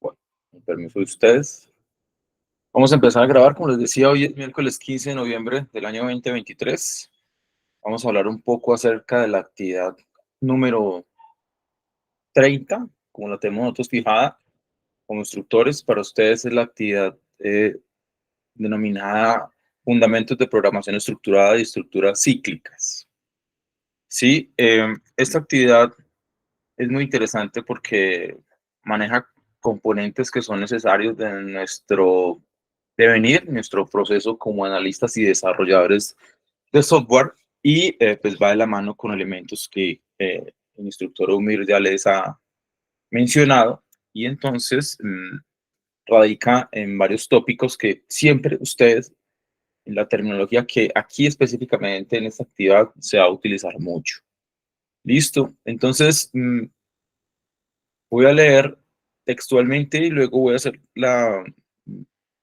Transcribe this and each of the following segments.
Bueno, con permiso de ustedes. Vamos a empezar a grabar, como les decía, hoy es miércoles 15 de noviembre del año 2023. Vamos a hablar un poco acerca de la actividad número 30, como la tenemos nosotros fijada como instructores. Para ustedes es la actividad denominada Fundamentos de Programación Estructurada y Estructuras Cíclicas. Sí, esta actividad es muy interesante porque maneja componentes que son necesarios de nuestro devenir, nuestro proceso como analistas y desarrolladores de software y pues va de la mano con elementos que el instructor Umir ya les ha mencionado y entonces radica en varios tópicos que siempre ustedes, en la terminología que aquí específicamente en esta actividad se va a utilizar mucho. Listo, entonces voy a leer textualmente y luego voy a hacer la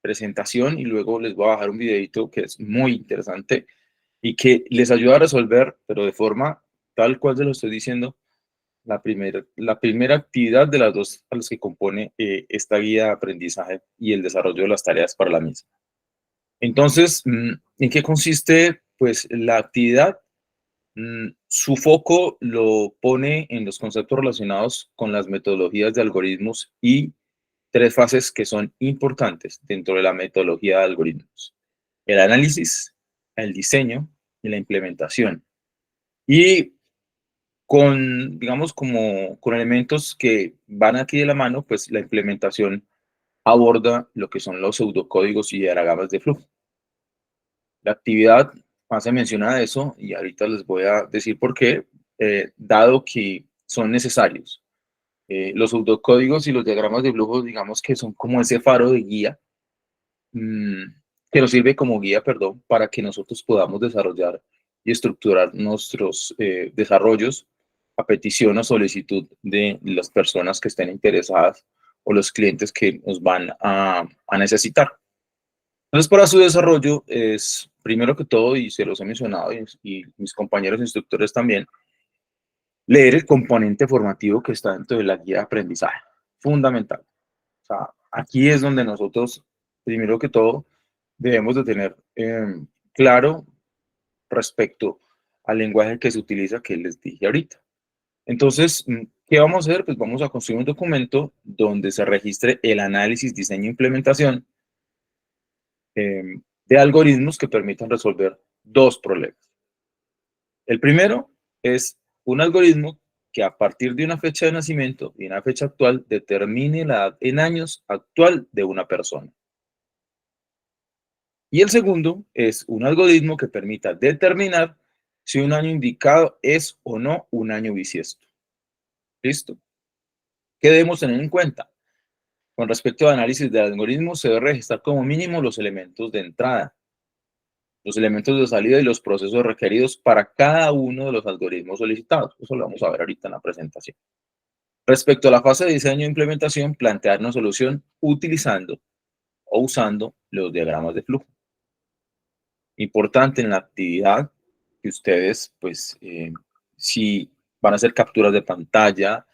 presentación y luego les voy a bajar un videito que es muy interesante y que les ayuda a resolver, pero de forma tal cual se lo estoy diciendo, la primera actividad de las dos a las que compone esta guía de aprendizaje y el desarrollo de las tareas para la misma. Entonces, ¿en qué consiste? Pues la actividad, su foco lo pone en los conceptos relacionados con las metodologías de algoritmos y tres fases que son importantes dentro de la metodología de algoritmos: el análisis, el diseño y la implementación. Y con, digamos, como con elementos que van aquí de la mano, pues la implementación aborda lo que son los pseudocódigos y diagramas de flujo. La actividad hace mención a eso y ahorita les voy a decir por qué, dado que son necesarios. Los pseudocódigos y los diagramas de flujo, digamos que son como ese faro de guía, mm, que nos sirve como guía, perdón, para que nosotros podamos desarrollar y estructurar nuestros desarrollos a petición o solicitud de las personas que estén interesadas o los clientes que nos van a necesitar. Entonces, para su desarrollo es, primero que todo, y se los he mencionado, y mis compañeros instructores también, leer el componente formativo que está dentro de la guía de aprendizaje. Fundamental. O sea, aquí es donde nosotros, primero que todo, debemos de tener claro respecto al lenguaje que se utiliza, que les dije ahorita. Entonces, ¿qué vamos a hacer? Pues vamos a construir un documento donde se registre el análisis, diseño e implementación de algoritmos que permitan resolver dos problemas. El primero es un algoritmo que a partir de una fecha de nacimiento y una fecha actual determine la edad en años actual de una persona. Y el segundo es un algoritmo que permita determinar si un año indicado es o no un año bisiesto. ¿Listo? ¿Qué debemos tener en cuenta? Con respecto al análisis del algoritmo, se debe registrar como mínimo los elementos de entrada, los elementos de salida y los procesos requeridos para cada uno de los algoritmos solicitados. Eso lo vamos a ver ahorita en la presentación. Respecto a la fase de diseño e implementación, plantear una solución utilizando o usando los diagramas de flujo. Importante en la actividad que ustedes, pues, si van a hacer capturas de pantalla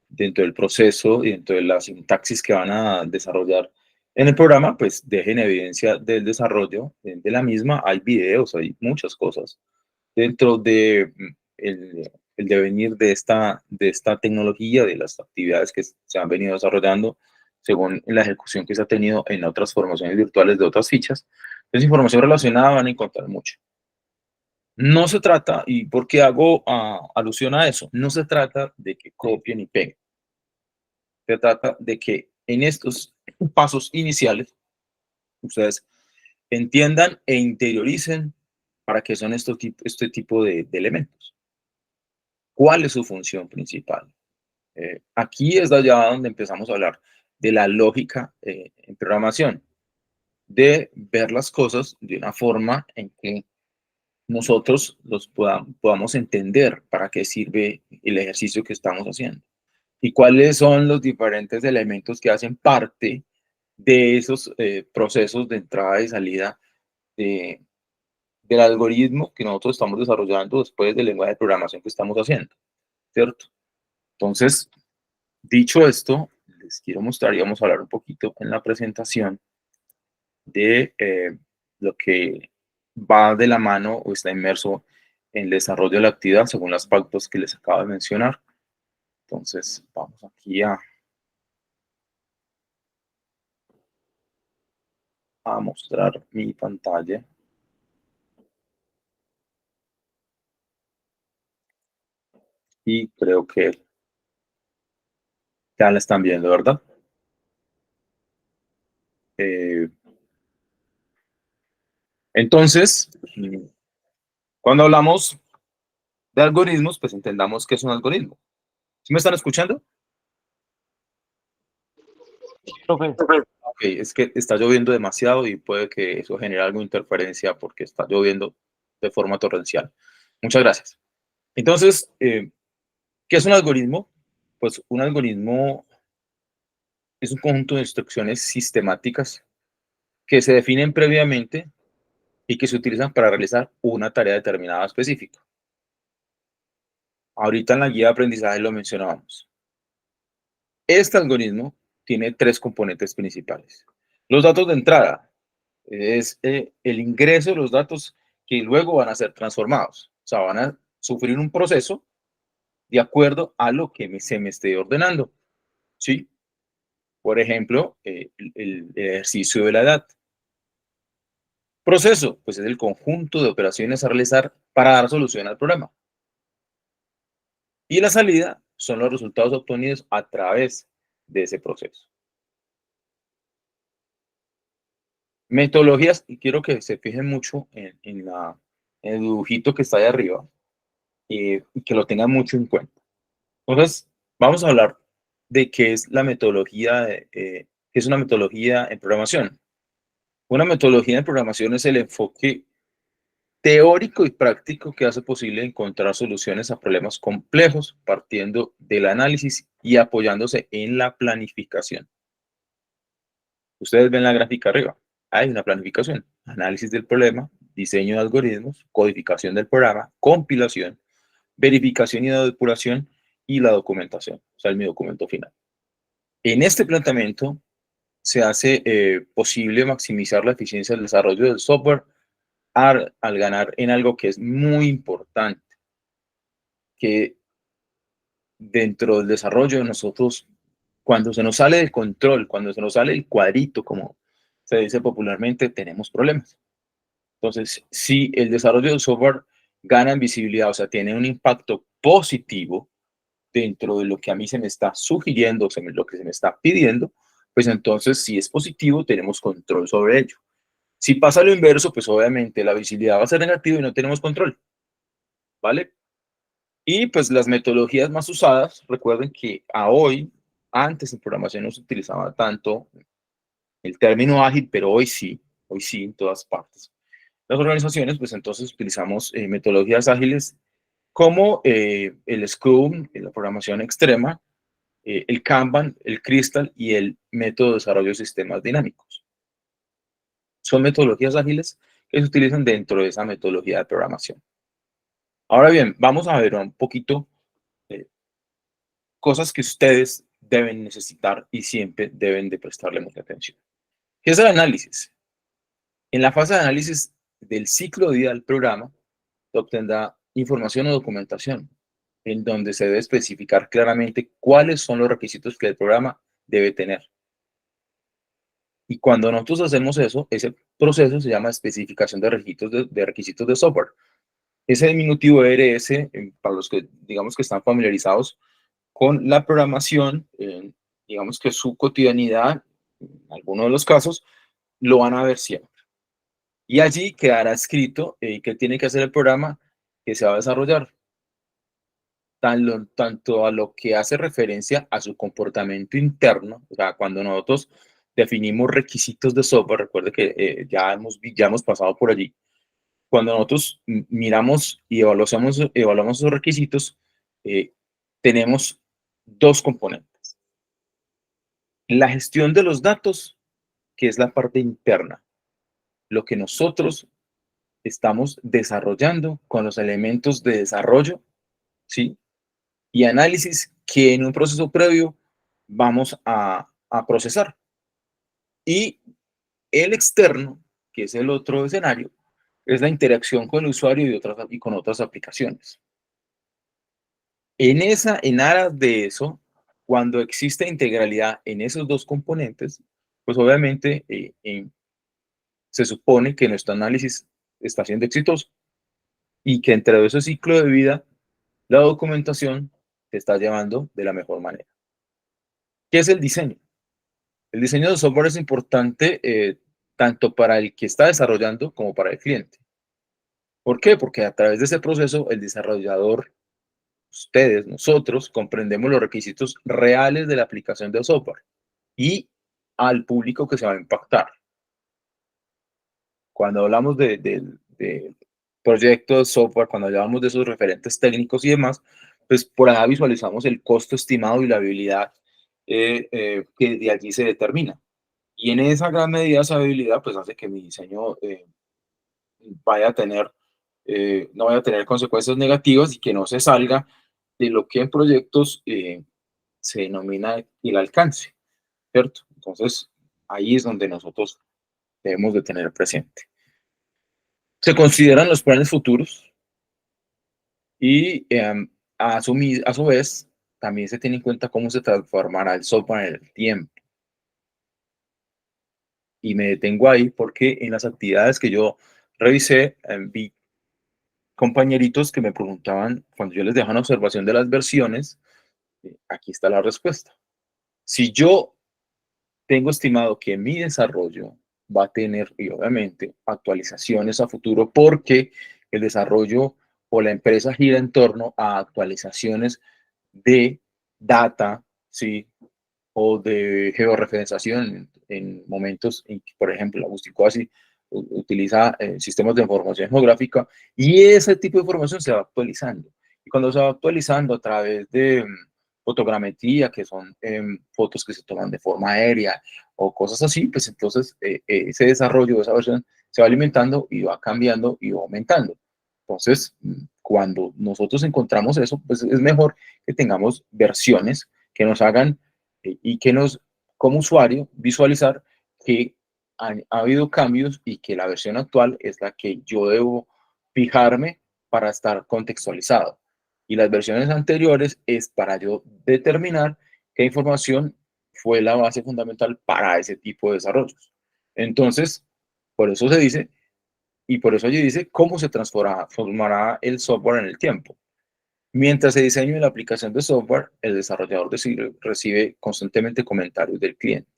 dentro del proceso y dentro de la sintaxis que van a desarrollar en el programa, pues dejen evidencia del desarrollo de la misma. Hay videos, hay muchas cosas dentro de el devenir de esta tecnología, de las actividades que se han venido desarrollando según la ejecución que se ha tenido en otras formaciones virtuales de otras fichas. Entonces, información relacionada van a encontrar mucho. No se trata, y por qué hago alusión a eso, no se trata de que copien y peguen. Se trata de que en estos pasos iniciales ustedes entiendan e interioricen para qué son este tipo de elementos. ¿Cuál es su función principal? Aquí es allá donde empezamos a hablar de la lógica en programación, de ver las cosas de una forma en que nosotros los podamos entender para qué sirve el ejercicio que estamos haciendo y cuáles son los diferentes elementos que hacen parte de esos procesos de entrada y salida de, del algoritmo que nosotros estamos desarrollando después del lenguaje de programación que estamos haciendo, ¿cierto? Entonces, dicho esto, les quiero mostrar y vamos a hablar un poquito en la presentación de lo que va de la mano o está inmerso en el desarrollo de la actividad según las pautas que les acabo de mencionar. Entonces, vamos aquí a mostrar mi pantalla. Y creo que ya la están viendo, ¿verdad? Eh, entonces, cuando hablamos de algoritmos, pues entendamos qué es un algoritmo. ¿Sí me están escuchando? Profe, Ok, es que está lloviendo demasiado y puede que eso genere algo de interferencia porque está lloviendo de forma torrencial. Muchas gracias. Entonces, ¿qué es un algoritmo? Pues un algoritmo es un conjunto de instrucciones sistemáticas que se definen previamente y que se utilizan para realizar una tarea determinada específica. Ahorita en la guía de aprendizaje lo mencionábamos. Este algoritmo tiene tres componentes principales. Los datos de entrada es el ingreso de los datos que luego van a ser transformados. O sea, van a sufrir un proceso de acuerdo a lo que se me esté ordenando. ¿Sí? Por ejemplo, el ejercicio de la edad. Proceso, pues es el conjunto de operaciones a realizar para dar solución al problema. Y la salida son los resultados obtenidos a través de ese proceso. Metodologías, y quiero que se fijen mucho en el dibujito que está ahí arriba y que lo tengan mucho en cuenta. Entonces, vamos a hablar de qué es la metodología, qué es una metodología en programación. Una metodología en programación es el enfoque teórico y práctico que hace posible encontrar soluciones a problemas complejos partiendo del análisis y apoyándose en la planificación. Ustedes ven la gráfica arriba. Hay una planificación, análisis del problema, diseño de algoritmos, codificación del programa, compilación, verificación y depuración y la documentación, o sea, mi documento final. En este planteamiento se hace posible maximizar la eficiencia del desarrollo del software al ganar en algo que es muy importante, que dentro del desarrollo de nosotros, cuando se nos sale del control, cuando se nos sale el cuadrito, como se dice popularmente, tenemos problemas. Entonces, si el desarrollo del software gana en visibilidad, o sea, tiene un impacto positivo dentro de lo que a mí se me está sugiriendo, lo que se me está pidiendo, pues entonces, si es positivo, tenemos control sobre ello. Si pasa lo inverso, pues obviamente la visibilidad va a ser negativa y no tenemos control, ¿vale? Y pues las metodologías más usadas, recuerden que a antes en programación no se utilizaba tanto el término ágil, pero hoy sí en todas partes. Las organizaciones, pues entonces utilizamos metodologías ágiles como el Scrum, la programación extrema, el Kanban, el Crystal y el método de desarrollo de sistemas dinámicos. Son metodologías ágiles que se utilizan dentro de esa metodología de programación. Ahora bien, vamos a ver un poquito eh, cosas que ustedes deben necesitar y siempre deben de prestarle mucha atención. ¿Qué es el análisis? En la fase de análisis del ciclo de vida del programa, se obtendrá información o documentación en donde se debe especificar claramente cuáles son los requisitos que el programa debe tener. Y cuando nosotros hacemos eso, ese proceso se llama especificación de requisitos de software. Ese diminutivo RS, para los que digamos que están familiarizados con la programación, digamos que su cotidianidad, en algunos de los casos, lo van a ver siempre. Y allí quedará escrito qué tiene que hacer el programa que se va a desarrollar, tanto a lo que hace referencia a su comportamiento interno, o sea, cuando nosotros definimos requisitos de software, recuerde que ya hemos pasado por allí, cuando nosotros miramos y evaluamos esos requisitos, tenemos dos componentes. La gestión de los datos, que es la parte interna, lo que nosotros estamos desarrollando con los elementos de desarrollo, ¿sí? Y análisis que en un proceso previo vamos a procesar. Y el externo, que es el otro escenario, es la interacción con el usuario y con otras aplicaciones. En aras de eso, cuando existe integralidad en esos dos componentes, pues obviamente se supone que nuestro análisis está siendo exitoso y que entre ese ciclo de vida, la documentación se está llevando de la mejor manera. ¿Qué es el diseño? El diseño de software es importante tanto para el que está desarrollando como para el cliente. ¿Por qué? Porque a través de ese proceso, el desarrollador, ustedes, nosotros, comprendemos los requisitos reales de la aplicación del software y al público que se va a impactar. Cuando hablamos de proyectos de software, cuando hablamos de esos referentes técnicos y demás, pues por ahí visualizamos el costo estimado y la viabilidad que de allí se determina. Y en esa gran medida esa viabilidad pues hace que mi diseño vaya a tener, no vaya a tener consecuencias negativas y que no se salga de lo que en proyectos se denomina el alcance, ¿cierto? Entonces, ahí es donde nosotros debemos de tener presente. Se consideran los planes futuros y a su vez también se tiene en cuenta cómo se transformará el software en el tiempo. Y me detengo ahí porque en las actividades que yo revisé, vi compañeritos que me preguntaban, cuando yo les dejo una observación de las versiones, aquí está la respuesta. Si yo tengo estimado que mi desarrollo va a tener, y obviamente, actualizaciones a futuro porque el desarrollo o la empresa gira en torno a actualizaciones de data, ¿sí? O de georreferenciación en momentos en que, por ejemplo, la Busticoasi utiliza sistemas de información geográfica y ese tipo de información se va actualizando. Y cuando se va actualizando a través de fotogrametría, que son fotos que se toman de forma aérea o cosas así, pues entonces ese desarrollo de esa versión se va alimentando y va cambiando y va aumentando. Entonces, cuando nosotros encontramos eso, pues es mejor que tengamos versiones que nos hagan y que nos, como usuario, visualizar que ha habido cambios y que la versión actual es la que yo debo fijarme para estar contextualizado. Y las versiones anteriores es para yo determinar qué información fue la base fundamental para ese tipo de desarrollos. Entonces, por eso se dice, y por eso allí dice, cómo se transformará el software en el tiempo. Mientras se diseña la aplicación de software, el desarrollador recibe constantemente comentarios del cliente.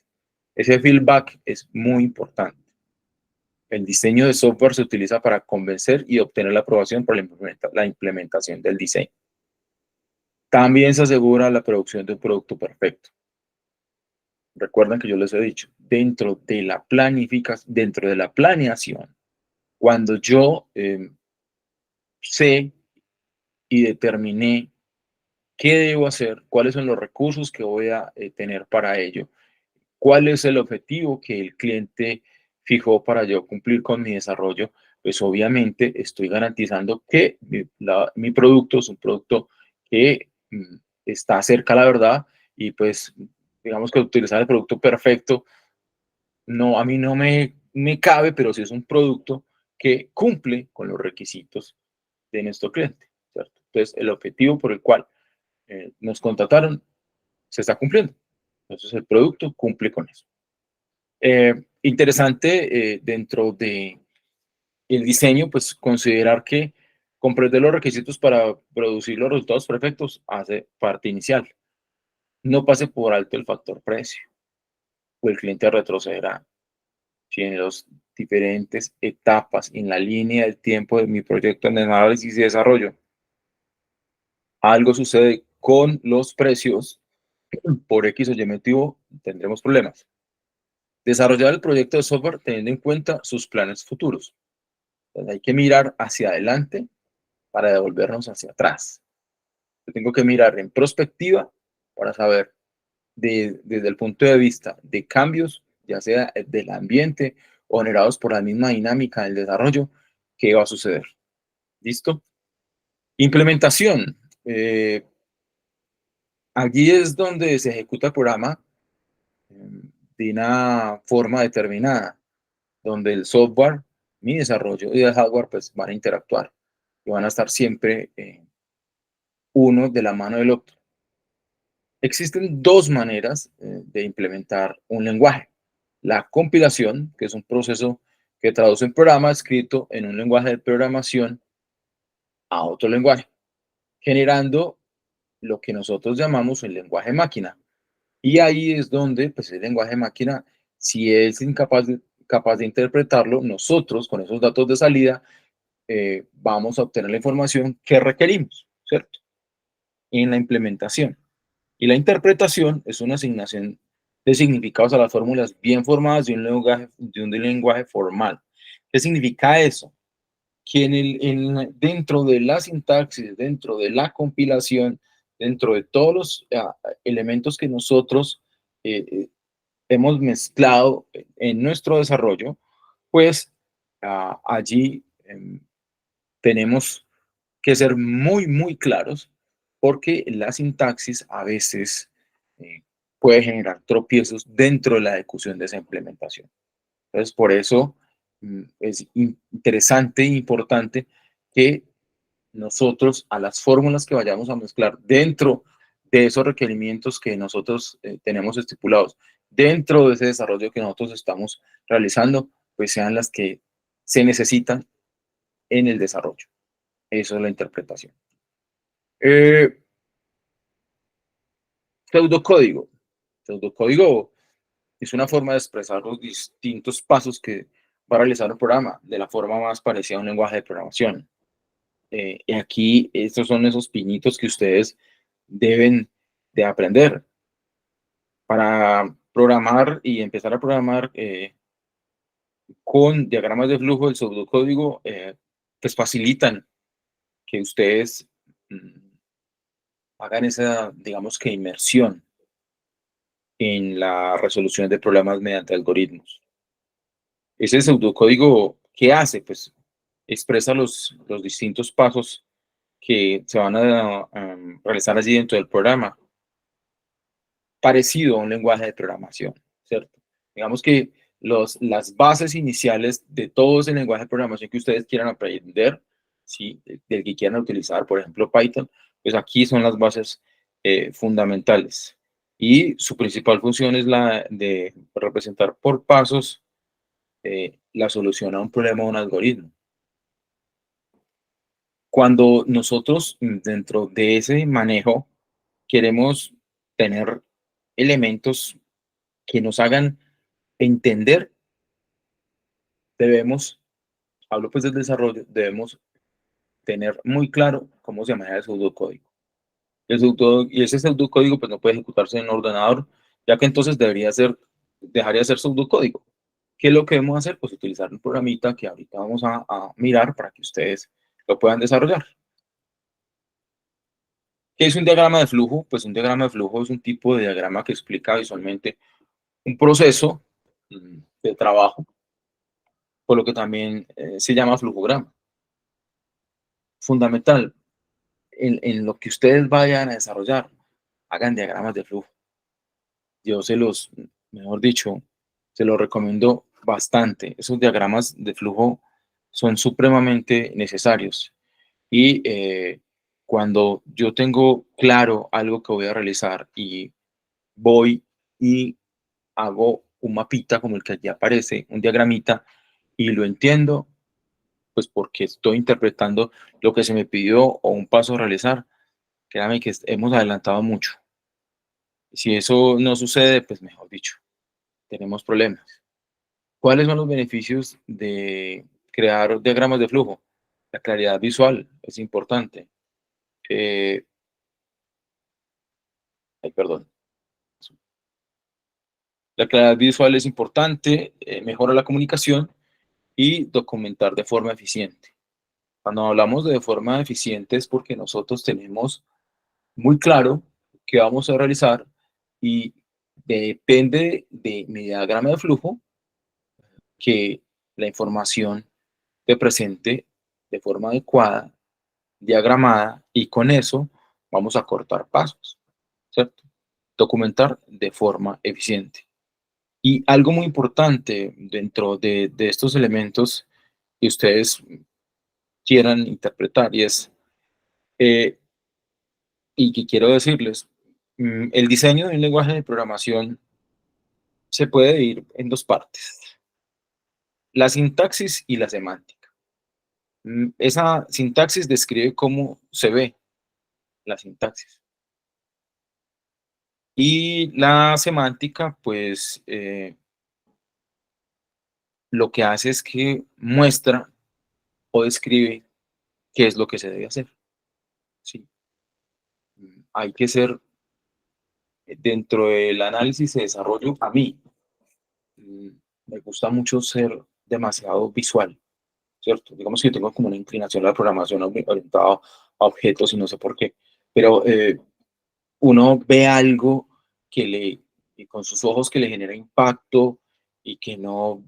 Ese feedback es muy importante. El diseño de software se utiliza para convencer y obtener la aprobación por la implementación del diseño. También se asegura la producción de un producto perfecto. Recuerden que yo les he dicho, dentro de la planificación, dentro de la planeación, cuando yo sé y determiné qué debo hacer, cuáles son los recursos que voy a tener para ello, cuál es el objetivo que el cliente fijó para yo cumplir con mi desarrollo, pues obviamente estoy garantizando que mi producto es un producto que está cerca a la verdad y pues digamos que utilizar el producto perfecto, no, a mí no me cabe, pero sí es un producto que cumple con los requisitos de nuestro cliente, ¿cierto? Entonces, el objetivo por el cual nos contrataron se está cumpliendo. Entonces, el producto cumple con eso. Interesante dentro de el diseño, pues considerar que comprender los requisitos para producir los resultados perfectos hace parte inicial. No pase por alto el factor precio o el cliente retrocederá. Si en las diferentes etapas en la línea del tiempo de mi proyecto en análisis y desarrollo algo sucede con los precios, por X o Y motivo tendremos problemas. Desarrollar el proyecto de software teniendo en cuenta sus planes futuros. Entonces hay que mirar hacia adelante para devolvernos hacia atrás. Yo tengo que mirar en prospectiva para saber desde el punto de vista de cambios, ya sea del ambiente o generados por la misma dinámica del desarrollo, qué va a suceder. ¿Listo? Implementación. Allí es donde se ejecuta el programa de una forma determinada, donde el software, mi desarrollo y el hardware pues van a interactuar y van a estar siempre uno de la mano del otro. Existen dos maneras de implementar un lenguaje. La compilación, que es un proceso que traduce un programa escrito en un lenguaje de programación a otro lenguaje, generando lo que nosotros llamamos el lenguaje máquina. Y ahí es donde, pues, el lenguaje máquina, si es capaz de interpretarlo, nosotros, con esos datos de salida, vamos a obtener la información que requerimos, ¿cierto? En la implementación. Y la interpretación es una asignación de significados a las fórmulas bien formadas de un lenguaje formal. ¿Qué significa eso? Que dentro de la sintaxis, dentro de la compilación, dentro de todos los elementos que nosotros hemos mezclado en nuestro desarrollo, pues allí tenemos que ser muy, muy claros porque la sintaxis a veces eh, puede generar tropiezos dentro de la ejecución de esa implementación. Entonces, por eso es interesante e importante que nosotros a las fórmulas que vayamos a mezclar dentro de esos requerimientos que nosotros tenemos estipulados, dentro de ese desarrollo que nosotros estamos realizando, pues sean las que se necesitan en el desarrollo. Eso es la interpretación. Eh, pseudocódigo. Pseudocódigo es una forma de expresar los distintos pasos que va a realizar un programa de la forma más parecida a un lenguaje de programación. Y aquí estos son esos pinitos que ustedes deben de aprender para programar y empezar a programar con diagramas de flujo del pseudocódigo, pues facilitan que ustedes mm, hagan esa, digamos que inmersión en la resolución de problemas mediante algoritmos. Ese pseudocódigo, ¿qué hace? Pues expresa los distintos pasos que se van a realizar allí dentro del programa, parecido a un lenguaje de programación, ¿cierto? Digamos que las bases iniciales de todo ese lenguaje de programación que ustedes quieran aprender, ¿sí? Del que quieran utilizar, por ejemplo, Python, pues aquí son las bases fundamentales. Y su principal función es la de representar por pasos la solución a un problema o un algoritmo. Cuando nosotros dentro de ese manejo queremos tener elementos que nos hagan entender, debemos, hablo pues del desarrollo, debemos tener muy claro cómo se maneja el pseudocódigo. Y ese pseudocódigo pues no puede ejecutarse en un ordenador, ya que entonces dejaría de ser pseudocódigo. ¿Qué es lo que debemos hacer? Pues utilizar un programita que ahorita vamos a mirar para que ustedes lo puedan desarrollar. ¿Qué es un diagrama de flujo? Pues un diagrama de flujo es un tipo de diagrama que explica visualmente un proceso de trabajo, por lo que también se llama flujograma. Fundamental, en lo que ustedes vayan a desarrollar, hagan diagramas de flujo. Yo mejor dicho, se los recomiendo bastante. Esos diagramas de flujo son supremamente necesarios. Y cuando yo tengo claro algo que voy a realizar y voy y hago un mapita como el que allí aparece, un diagramita, y lo entiendo, pues porque estoy interpretando lo que se me pidió o un paso a realizar, créame que hemos adelantado mucho. Si eso no sucede, pues mejor dicho, tenemos problemas. ¿Cuáles son los beneficios de crear diagramas de flujo? La claridad visual es importante. Eh, ay, perdón. La claridad visual es importante, mejora la comunicación y documentar de forma eficiente. Cuando hablamos de forma eficiente es porque nosotros tenemos muy claro qué vamos a realizar y depende de mi diagrama de flujo que la información te presente de forma adecuada, diagramada, y con eso vamos a cortar pasos. ¿cierto? Documentar de forma eficiente. Y algo muy importante dentro de estos elementos que ustedes quieran interpretar eh, y que quiero decirles, el diseño de un lenguaje de programación se puede dividir en dos partes, la sintaxis y la semántica. Esa sintaxis describe cómo se ve la sintaxis. Y la semántica, pues, lo que hace es que muestra o describe qué es lo que se debe hacer. ¿Sí? Hay que ser, dentro del análisis y desarrollo, a mí, mm, me gusta mucho ser demasiado visual, ¿cierto? Digamos que yo tengo como una inclinación a la programación orientada a objetos y no sé por qué, pero uno ve algo y con sus ojos que le genera impacto y que no,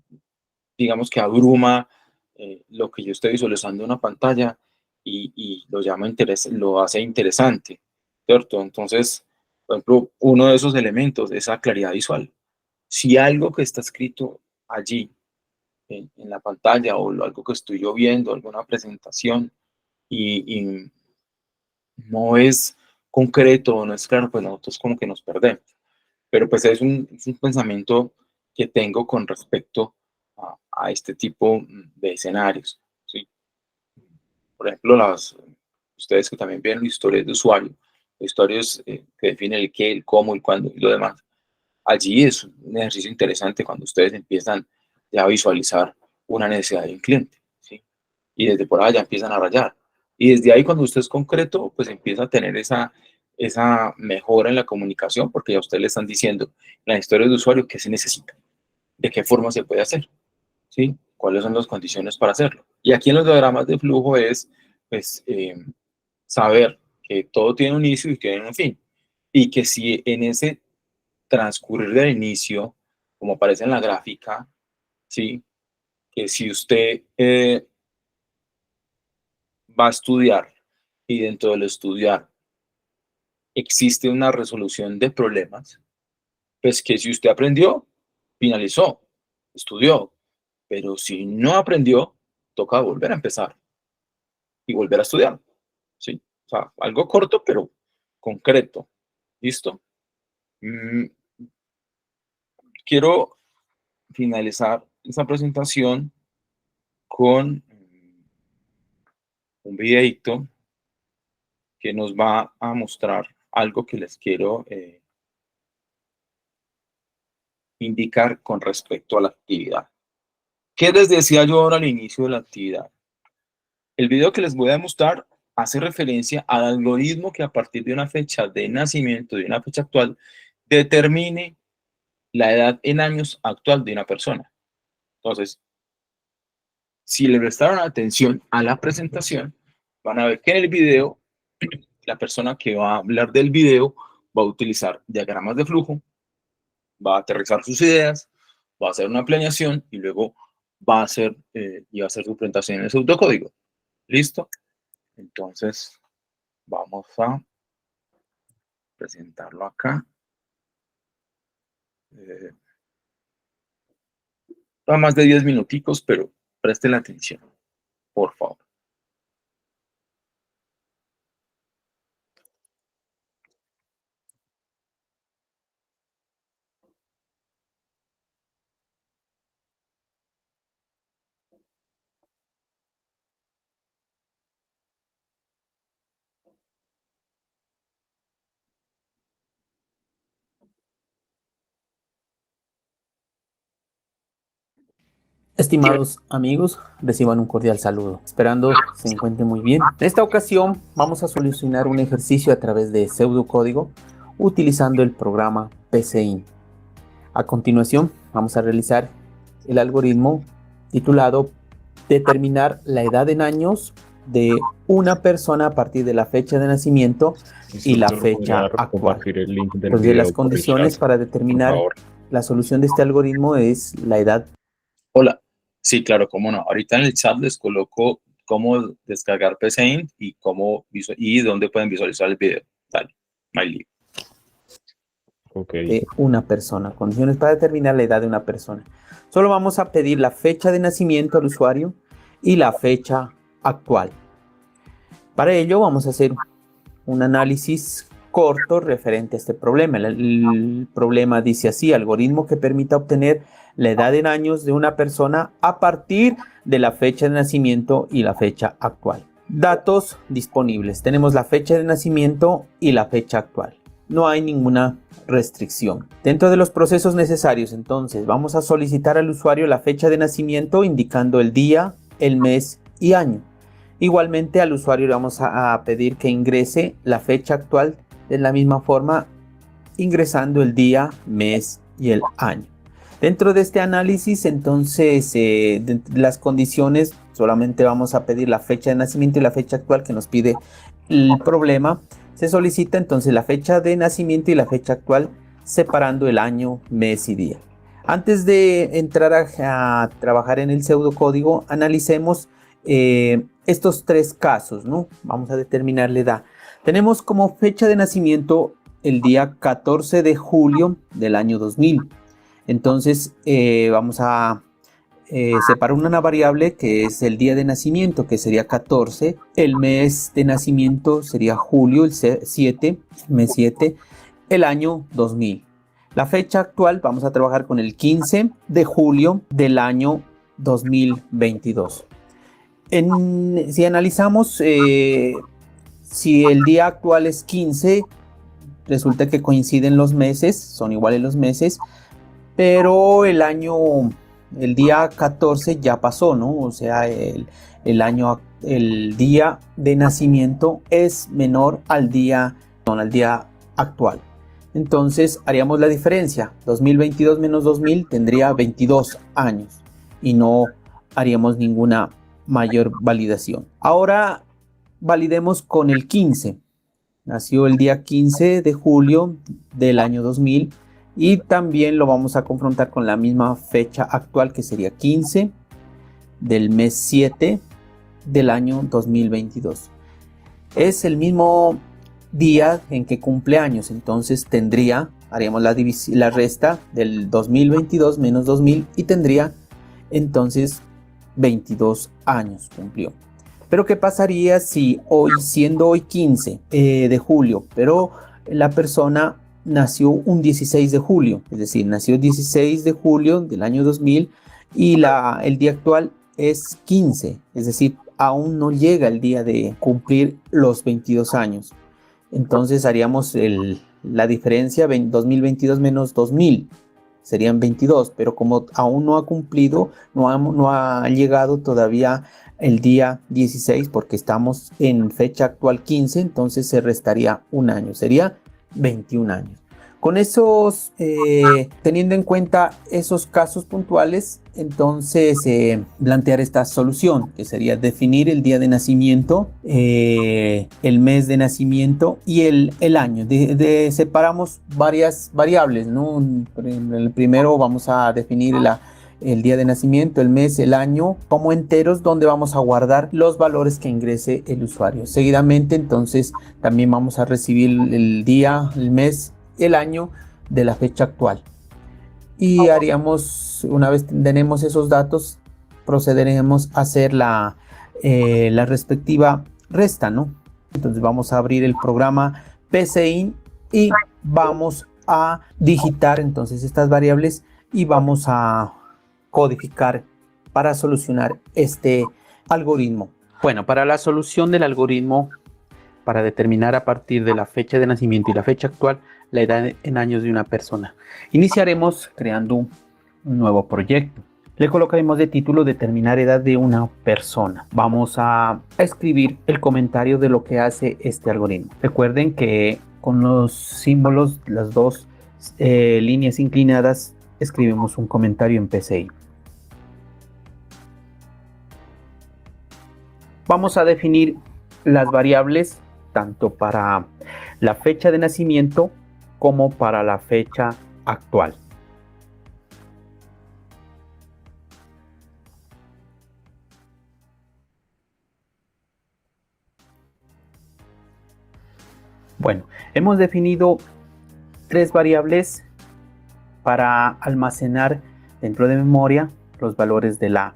digamos que abruma lo que yo estoy visualizando en una pantalla y lo hace interesante, ¿cierto? Entonces, por ejemplo, uno de esos elementos es la claridad visual. Si algo que está escrito allí en la pantalla o algo que estoy yo viendo, alguna presentación y no es concreto, no es claro, pues nosotros como que nos perdemos. Pero pues es un pensamiento que tengo con respecto a este tipo de escenarios, ¿sí? Por ejemplo, ustedes que también ven historias de usuario, historias que definen el qué, el cómo, el cuándo y lo demás. Allí es un ejercicio interesante cuando ustedes empiezan ya a visualizar una necesidad de un cliente, ¿sí? Y desde por allá empiezan a rayar. Y desde ahí, cuando usted es concreto, pues empieza a tener esa mejora en la comunicación, porque ya ustedes le están diciendo en la historia de usuario qué se necesita, de qué forma se puede hacer, ¿sí? Cuáles son las condiciones para hacerlo. Y aquí en los diagramas de flujo es, pues, saber que todo tiene un inicio y tiene un fin. Y que si en ese transcurrir del inicio, como aparece en la gráfica, ¿sí? Que si usted va a estudiar y dentro del estudiar existe una resolución de problemas, pues que si usted aprendió, finalizó, estudió, pero si no aprendió, toca volver a empezar y volver a estudiar, ¿sí? O sea, algo corto, pero concreto. ¿Listo? Mm, Quiero finalizar esta presentación con un videito que nos va a mostrar algo que les quiero indicar con respecto a la actividad. ¿Qué les decía yo ahora al inicio de la actividad? El video que les voy a mostrar hace referencia al algoritmo que a partir de una fecha de nacimiento, de una fecha actual, determine la edad en años actual de una persona. Entonces, si le prestaron atención a la presentación, van a ver que en el video, la persona que va a hablar del video va a utilizar diagramas de flujo, va a aterrizar sus ideas, va a hacer una planeación y luego va a hacer su presentación en el pseudocódigo. ¿Listo? Entonces, vamos a presentarlo acá. Eh, Va más de 10 minuticos, pero presten la atención, por favor. Estimados amigos, reciban un cordial saludo, esperando se encuentren muy bien. En esta ocasión vamos a solucionar un ejercicio a través de pseudocódigo utilizando el programa PCInt. A continuación vamos a realizar el algoritmo titulado determinar la edad en años de una persona a partir de la fecha de nacimiento y la fecha actual. Entonces, las condiciones para determinar la solución de este algoritmo es la edad. Hola. Sí, claro, cómo no. Ahorita en el chat les coloco cómo descargar PCInt y dónde pueden visualizar el video. Dale, my de una persona. Condiciones para determinar la edad de una persona. Solo vamos a pedir la fecha de nacimiento al usuario y la fecha actual. Para ello vamos a hacer un análisis corto referente a este problema. El problema dice así: algoritmo que permita obtener la edad en años de una persona a partir de la fecha de nacimiento y la fecha actual. Datos disponibles. Tenemos la fecha de nacimiento y la fecha actual. No hay ninguna restricción. Dentro de los procesos necesarios, entonces, vamos a solicitar al usuario la fecha de nacimiento indicando el día, el mes y año. Igualmente al usuario le vamos a pedir que ingrese la fecha actual de la misma forma, ingresando el día, mes y el año. Dentro de este análisis, entonces, las condiciones, solamente vamos a pedir la fecha de nacimiento y la fecha actual que nos pide el problema. Se solicita entonces la fecha de nacimiento y la fecha actual, separando el año, mes y día. Antes de entrar a trabajar en el pseudocódigo, analicemos estos tres casos, ¿no? Vamos a determinar la edad. Tenemos como fecha de nacimiento el día 14 de julio del año 2000. Entonces vamos a separar una variable que es el día de nacimiento, que sería 14. El mes de nacimiento sería julio, el 7, mes 7, el año 2000. La fecha actual vamos a trabajar con el 15 de julio del año 2022. Si analizamos, si el día actual es 15, resulta que coinciden los meses, son iguales los meses, pero el día 14 ya pasó, ¿no? O sea, el día de nacimiento es menor al día actual. Entonces haríamos la diferencia. 2022 menos 2000 tendría 22 años y no haríamos ninguna mayor validación. Ahora validemos con el 15. Nació el día 15 de julio del año 2000 y también lo vamos a confrontar con la misma fecha actual, que sería 15 del mes 7 del año 2022. Es el mismo día en que cumple años, entonces haríamos la resta del 2022 menos 2000 y tendría entonces 22 años cumplió. Pero ¿qué pasaría si siendo hoy 15 de julio, pero la persona nació un 16 de julio, es decir, nació 16 de julio del año 2000 y el día actual es 15, es decir, aún no llega el día de cumplir los 22 años. Entonces haríamos la diferencia, 2022 menos 2000, serían 22, pero como aún no ha cumplido, no ha llegado todavía el día 16, porque estamos en fecha actual 15, entonces se restaría un año, sería 21 años. Con esos, teniendo en cuenta esos casos puntuales, entonces plantear esta solución, que sería definir el día de nacimiento, el mes de nacimiento y el año. Separamos varias variables, ¿no? El primero vamos a definir el día de nacimiento, el mes, el año como enteros, donde vamos a guardar los valores que ingrese el usuario. Seguidamente, entonces, también vamos a recibir el día, el mes, el año de la fecha actual. Y haríamos, una vez tenemos esos datos, procederemos a hacer la respectiva resta, ¿no? Entonces vamos a abrir el programa PCIN y vamos a digitar entonces estas variables y vamos a codificar para solucionar este algoritmo. Bueno, para la solución del algoritmo, para determinar a partir de la fecha de nacimiento y la fecha actual la edad en años de una persona, iniciaremos creando un nuevo proyecto. Le colocaremos de título determinar edad de una persona. Vamos a escribir el comentario de lo que hace este algoritmo. Recuerden que con los símbolos, las dos líneas inclinadas, escribimos un comentario en PCI. Vamos a definir las variables tanto para la fecha de nacimiento como para la fecha actual. Bueno, hemos definido tres variables para almacenar dentro de memoria los valores de la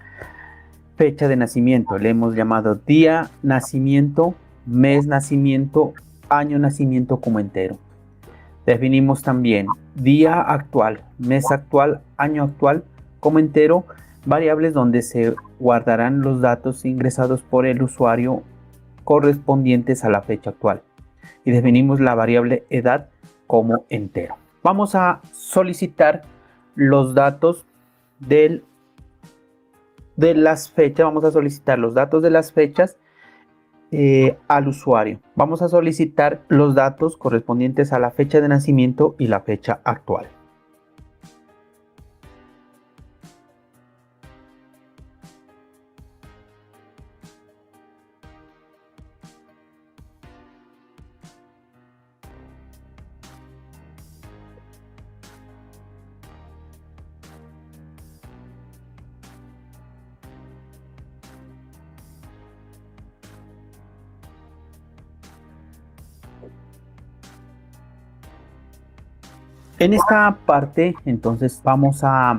fecha de nacimiento. Le hemos llamado día nacimiento, mes nacimiento, año nacimiento como entero. Definimos también día actual, mes actual, año actual como entero, variables donde se guardarán los datos ingresados por el usuario correspondientes a la fecha actual. Y definimos la variable edad como entero. Vamos a solicitar los datos de las fechas. Vamos a solicitar los datos de las fechas al usuario. Vamos a solicitar los datos correspondientes a la fecha de nacimiento y la fecha actual. En esta parte, entonces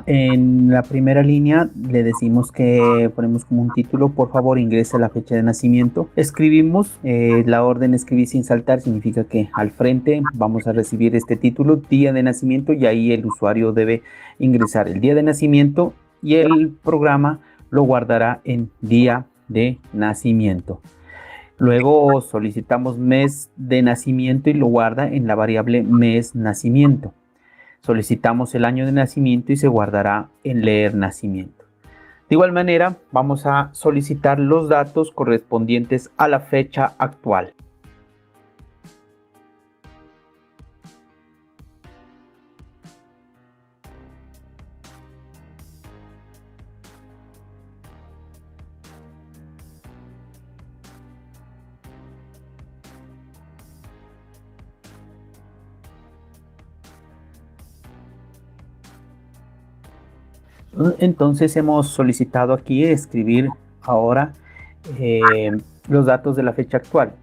en la primera línea le decimos que ponemos como un título, por favor ingrese la fecha de nacimiento. Escribimos, la orden escribir sin saltar significa que al frente vamos a recibir este título, día de nacimiento, y ahí el usuario debe ingresar el día de nacimiento y el programa lo guardará en día de nacimiento. Luego solicitamos mes de nacimiento y lo guarda en la variable mes nacimiento. Solicitamos el año de nacimiento y se guardará en leer nacimiento. De igual manera, vamos a solicitar los datos correspondientes a la fecha actual. Entonces hemos solicitado aquí escribir ahora los datos de la fecha actual.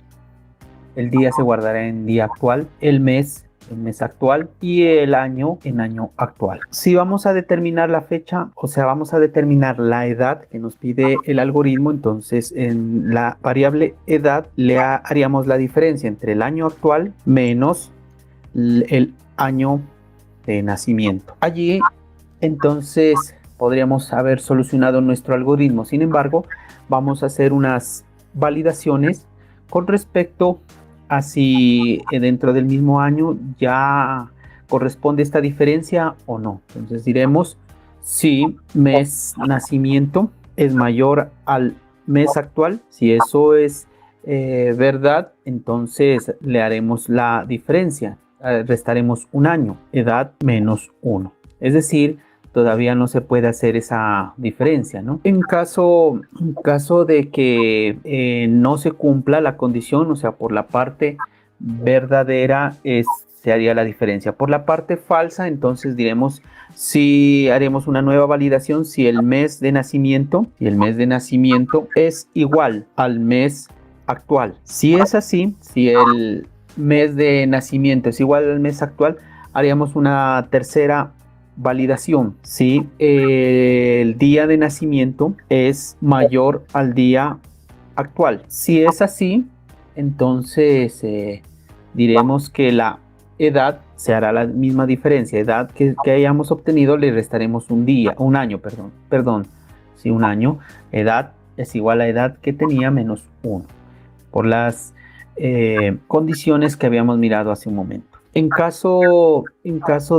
El día se guardará en día actual, el mes en mes actual y el año en año actual. Si vamos a determinar la fecha, o sea, vamos a determinar la edad que nos pide el algoritmo, entonces en la variable edad le haríamos la diferencia entre el año actual menos el año de nacimiento. Allí entonces podríamos haber solucionado nuestro algoritmo. Sin embargo, vamos a hacer unas validaciones con respecto a si dentro del mismo año ya corresponde esta diferencia o no. Entonces diremos si mes nacimiento es mayor al mes actual. Si eso es verdad, entonces le haremos la diferencia. Restaremos un año, edad menos 1. Es decir, todavía no se puede hacer esa diferencia, ¿no? En caso de que no se cumpla la condición, o sea, por la parte verdadera se haría la diferencia. Por la parte falsa, entonces diremos si haremos una nueva validación si el mes de nacimiento es igual al mes actual. Si es así, si el mes de nacimiento es igual al mes actual, haríamos una tercera validación si el día de nacimiento es mayor al día actual. Si es así, entonces diremos que la edad se hará la misma diferencia. Edad que hayamos obtenido le restaremos un año. Si un año, edad es igual a edad que tenía menos 1 por las condiciones que habíamos mirado hace un momento. En caso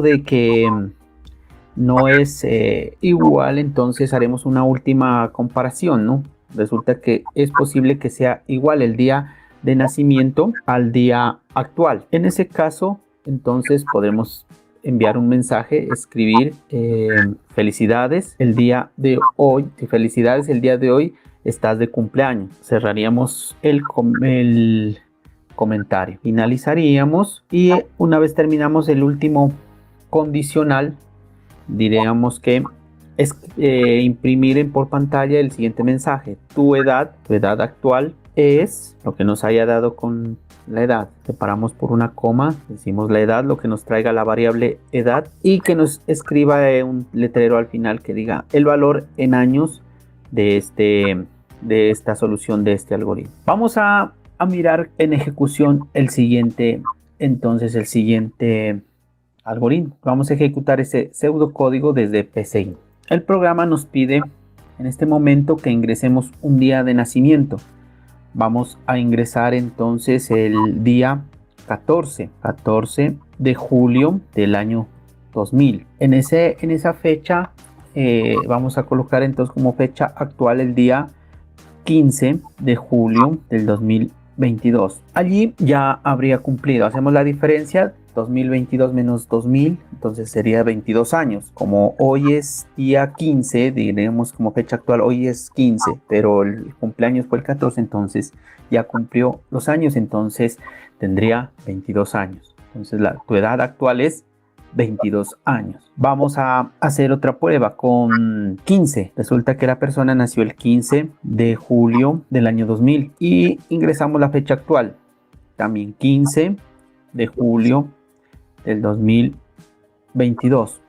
de que no es igual, entonces haremos una última comparación, ¿no? Resulta que es posible que sea igual el día de nacimiento al día actual. En ese caso, entonces podremos enviar un mensaje, escribir felicidades el día de hoy, felicidades el día de hoy, estás de cumpleaños. Cerraríamos el comentario, finalizaríamos y una vez terminamos el último condicional, diríamos que es imprimir por pantalla el siguiente mensaje: tu edad actual es lo que nos haya dado con la edad. Separamos por una coma, decimos la edad, lo que nos traiga la variable edad y que nos escriba un letrero al final que diga el valor en años de esta solución de este algoritmo. Vamos a mirar en ejecución el siguiente algoritmo. Vamos a ejecutar ese pseudocódigo desde PCI. El programa nos pide en este momento que ingresemos un día de nacimiento. Vamos a ingresar entonces el día 14 de julio del año 2000. En esa fecha vamos a colocar entonces como fecha actual el día 15 de julio del 2022. Allí ya habría cumplido. Hacemos la diferencia. 2022 menos 2000, entonces sería 22 años. Como hoy es día 15, diremos como fecha actual, hoy es 15, pero el cumpleaños fue el 14, entonces ya cumplió los años, entonces tendría 22 años. Entonces tu edad actual es 22 años. Vamos a hacer otra prueba con 15. Resulta que la persona nació el 15 de julio del año 2000 y ingresamos la fecha actual. También 15 de julio del 2022.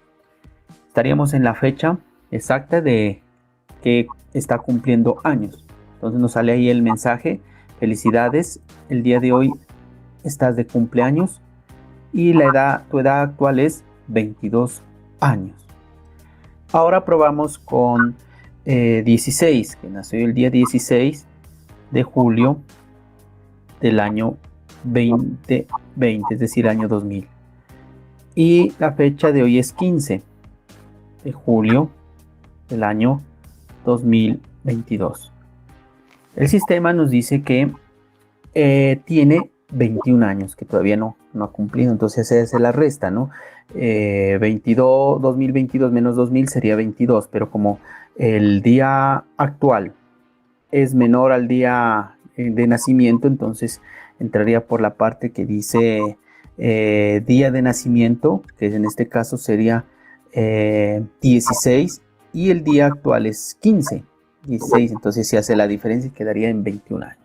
Estaríamos en la fecha exacta de que está cumpliendo años. Entonces nos sale ahí el mensaje: felicidades, el día de hoy estás de cumpleaños y tu edad actual es 22 años. Ahora probamos con 16, que nació el día 16 de julio del año 2020, es decir, año 2000. Y la fecha de hoy es 15 de julio del año 2022. El sistema nos dice que tiene 21 años, que todavía no ha cumplido, entonces se hace la resta, ¿no? 2022 menos 2000 sería 22, pero como el día actual es menor al día de nacimiento, entonces entraría por la parte que dice día de nacimiento, que en este caso sería 16, y el día actual es 15, 16, entonces se hace la diferencia y quedaría en 21 años.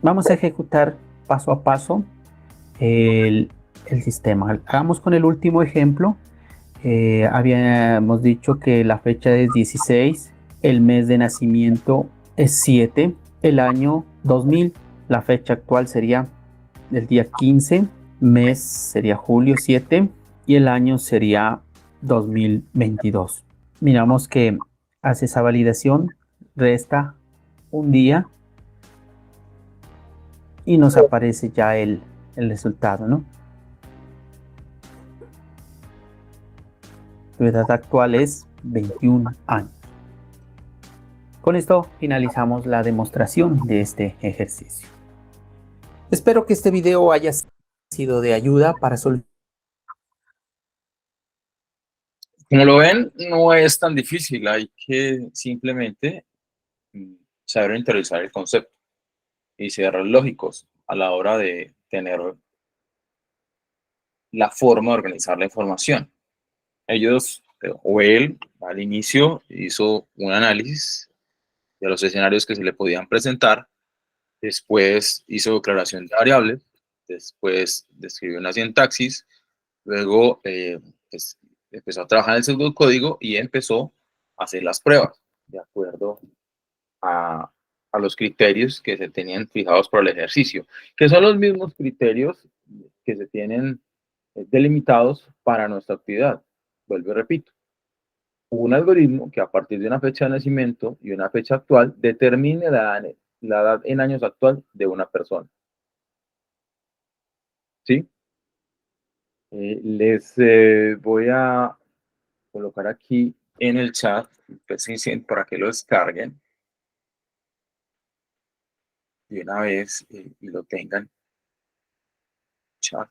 Vamos a ejecutar paso a paso el sistema. Hagamos con el último ejemplo. Habíamos dicho que la fecha es 16, el mes de nacimiento es 7, el año 2000, la fecha actual sería el día 15, mes sería julio 7 y el año sería 2022. Miramos que hace esa validación, resta un día y nos aparece ya el resultado, ¿no? Tu edad actual es 21 años. Con esto finalizamos la demostración de este ejercicio. Espero que este video haya sido de ayuda para solucionar. Como lo ven, no es tan difícil, hay que simplemente saber interiorizar el concepto y ser lógicos a la hora de tener la forma de organizar la información. Ellos, o él, al inicio hizo un análisis de los escenarios que se le podían presentar, después hizo declaración de variables, después describió una sintaxis, luego pues, empezó a trabajar en el pseudocódigo y empezó a hacer las pruebas de acuerdo a los criterios que se tenían fijados para el ejercicio, que son los mismos criterios que se tienen delimitados para nuestra actividad. Vuelvo y repito, un algoritmo que a partir de una fecha de nacimiento y una fecha actual determine la edad en años actual de una persona. ¿Sí? Les voy a colocar aquí en el chat para que lo descarguen de una vez y lo tengan. Chat.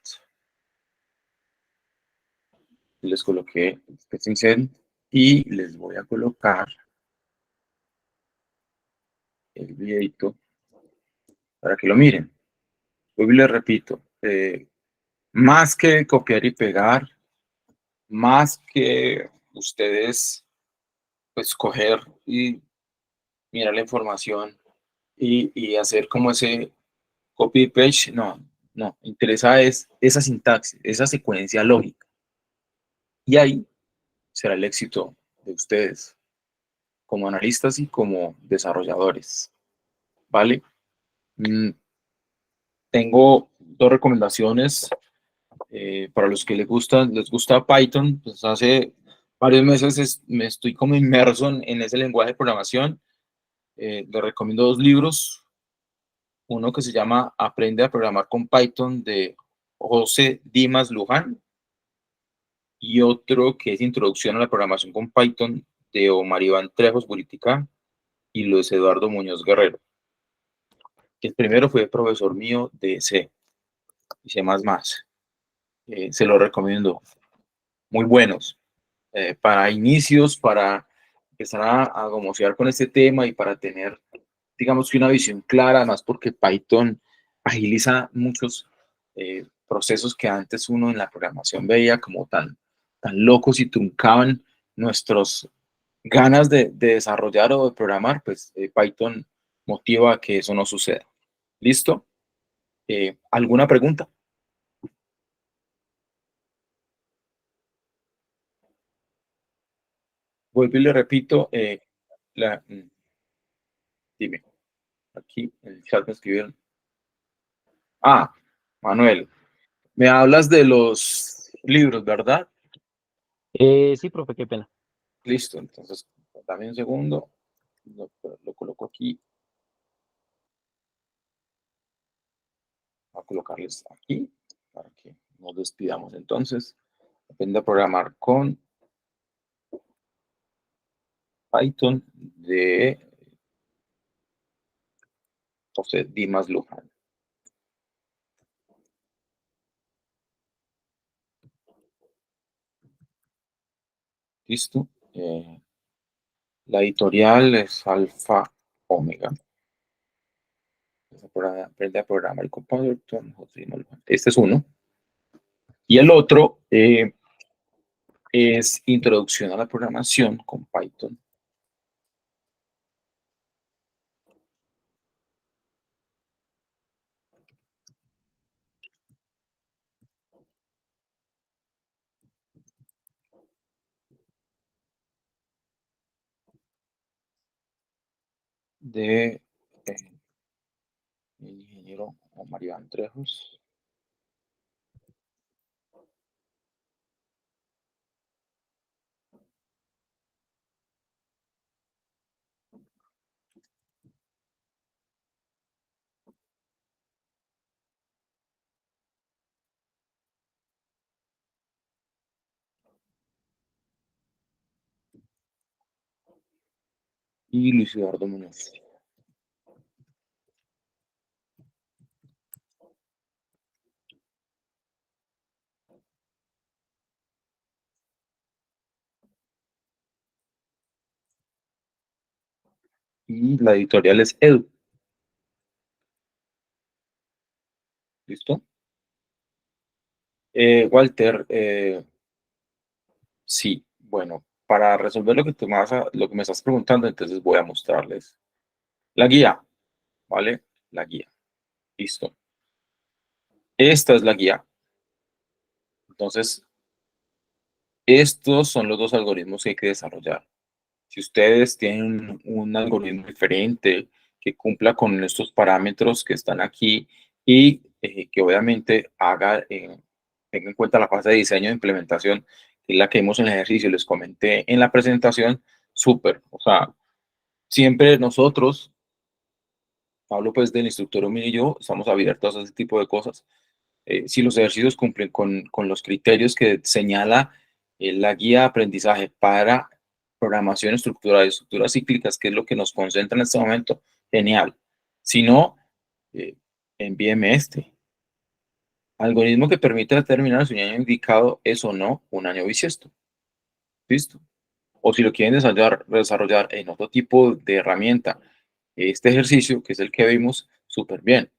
Les coloqué y les voy a colocar el videito para que lo miren. Hoy les repito, más que copiar y pegar, más que ustedes pues coger y mirar la información y hacer como ese copy page, no, interesa es esa sintaxis, esa secuencia lógica. Y ahí será el éxito de ustedes como analistas y como desarrolladores, ¿vale? Mm, Tengo dos recomendaciones para los que les gusta Python. Pues hace varios meses me estoy como inmerso en ese lenguaje de programación. Les recomiendo dos libros. Uno que se llama Aprende a programar con Python de José Dimas Luján y otro que es Introducción a la programación con Python de Omar Iván Trejos Buritica y Luis Eduardo Muñoz Guerrero. El primero fue profesor mío de C y C++. Se lo recomiendo. Muy buenos. Para inicios, para empezar a gomosear con este tema y para tener, digamos que una visión clara, además porque Python agiliza muchos procesos que antes uno en la programación veía como tan locos y truncaban nuestros ganas de desarrollar o de programar, pues Python motiva a que eso no suceda. ¿Listo? ¿Alguna pregunta? Vuelvo y le repito, dime, aquí en el chat me escribieron. Ah, Manuel, me hablas de los libros, ¿verdad? Sí, profe, qué pena. Listo, entonces, dame un segundo, lo coloco aquí, voy a colocarles aquí para que nos despidamos. Entonces, aprende a programar con Python de José Dimas Luján. Listo. La editorial es Alfa Omega. Aprende a programar con Python. Este es uno. Y el otro es Introducción a la programación con Python de el ingeniero Omar Iván Trejos. Y Luis Eduardo Muñoz. Y la editorial es Edu. ¿Listo? Walter, sí, bueno, para resolver lo que me estás preguntando, entonces voy a mostrarles la guía, ¿vale? La guía. Listo. Esta es la guía. Entonces, estos son los dos algoritmos que hay que desarrollar. Si ustedes tienen un algoritmo diferente que cumpla con estos parámetros que están aquí y que obviamente tenga en cuenta la fase de diseño e implementación, que es la que vimos en el ejercicio, les comenté en la presentación, súper. O sea, siempre nosotros, hablo pues del instructor Omir y yo, estamos abiertos a ese tipo de cosas. Si los ejercicios cumplen con los criterios que señala la guía de aprendizaje para programación estructurada y estructuras cíclicas, que es lo que nos concentra en este momento, genial. Si no, eh, envíeme este. Algoritmo que permite determinar si un año indicado es o no un año bisiesto. ¿Listo? O si lo quieren desarrollar en otro tipo de herramienta, este ejercicio, que es el que vimos, súper bien.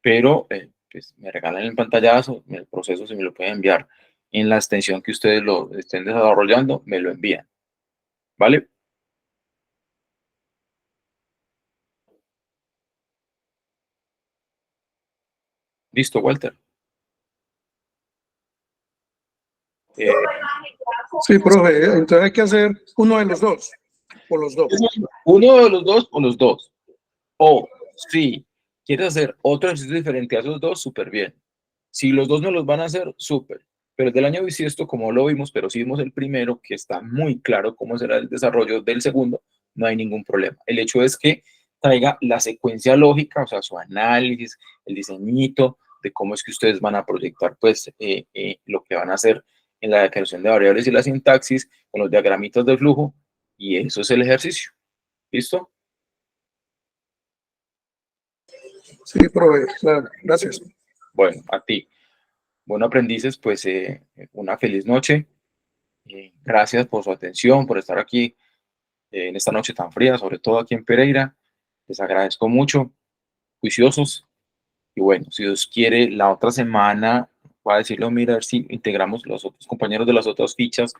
Pero pues, me regalan el pantallazo, el proceso se me lo pueden enviar en la extensión que ustedes lo estén desarrollando, me lo envían. ¿Vale? Listo, Walter. Sí, profe, entonces hay que hacer uno de los dos, o los dos. Uno de los dos o los dos. O si quieres hacer otro ejercicio diferente a esos dos, súper bien. Si los dos no los van a hacer, súper. Pero el del año bisiesto, como lo vimos, pero sí vimos el primero, que está muy claro cómo será el desarrollo del segundo, no hay ningún problema. El hecho es que traiga la secuencia lógica, o sea, su análisis, el diseñito de cómo es que ustedes van a proyectar, pues, lo que van a hacer en la declaración de variables y la sintaxis, con los diagramitas de flujo, y eso es el ejercicio. ¿Listo? Sí, profe, claro, gracias. Bueno, a ti. Bueno, aprendices, pues una feliz noche. Gracias por su atención, por estar aquí en esta noche tan fría, sobre todo aquí en Pereira. Les agradezco mucho, juiciosos. Y bueno, si Dios quiere, la otra semana, voy a decirlo, mira, a ver si integramos los otros compañeros de las otras fichas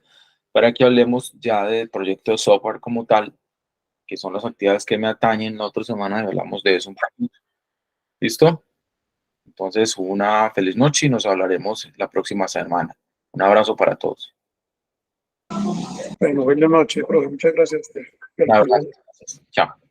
para que hablemos ya del proyecto de software como tal, que son las actividades que me atañen. La otra semana hablamos de eso un poquito. ¿Listo? Entonces, una feliz noche y nos hablaremos la próxima semana. Un abrazo para todos. Bueno, buenas noches, profe, muchas gracias. Un abrazo. Chao.